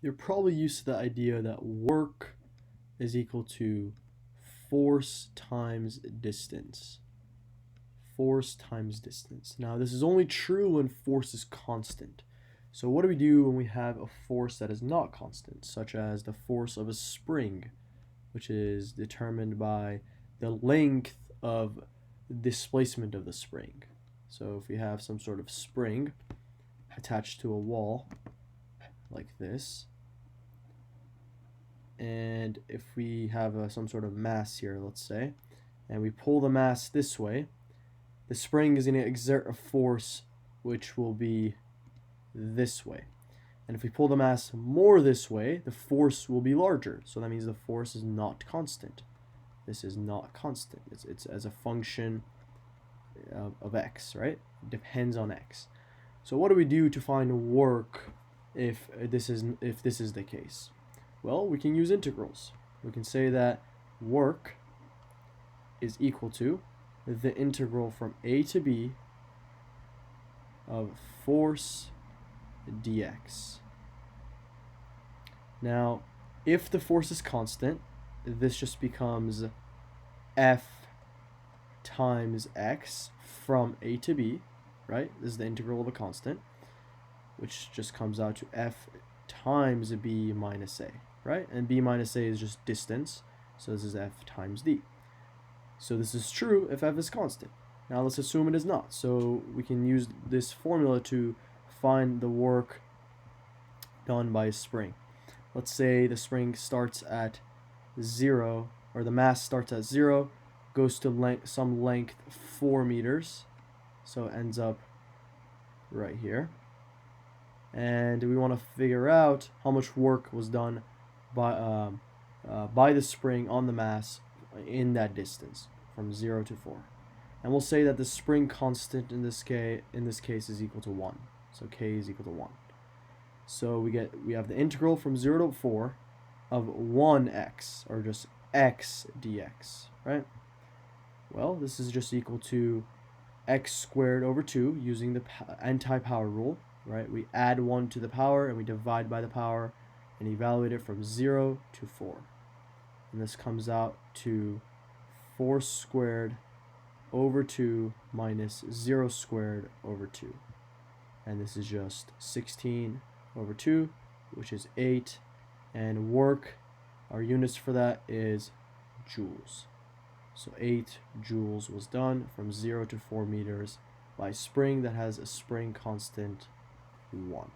You're probably used to the idea that work is equal to force times distance. Force times distance. Now, this is only true when force is constant. So what do we do when we have a force that is not constant, such as the force of a spring, which is determined by the length of displacement of the spring? So if we have some sort of spring attached to a wall like this, and if we have some sort of mass here, let's say, and we pull the mass this way, the spring is going to exert a force which will be this way. And if we pull the mass more this way, the force will be larger. So that means the force is not constant. This is not constant. It's as a function of x, right? It depends on x. So what do we do to find work if this is the case? Well, we can use integrals. We can say that work is equal to the integral from a to b of force dx. Now, if the force is constant, this just becomes f times x from a to b, right? This is the integral of a constant, which just comes out to f times b minus a, right? And b minus a is just distance, so this is f times d. So this is true if f is constant. Now let's assume it is not. So we can use this formula to find the work done by a spring. Let's say the spring starts at 0, or the mass starts at 0, goes to some length 4 meters, so it ends up right here. And we want to figure out how much work was done by the spring on the mass in that distance from 0 to 4. And we'll say that the spring constant in this case is equal to 1. So k is equal to 1. So we have the integral from 0 to 4 of 1x, or just x dx, right? Well, this is just equal to x squared over 2 using the anti-power rule, right? We add 1 to the power and we divide by the power and evaluate it from 0 to 4. And this comes out to 4 squared over 2 minus 0 squared over 2. And this is just 16 over 2, which is 8. And work, our units for that is joules. So 8 joules was done from 0 to 4 meters by spring that has a spring constant 1.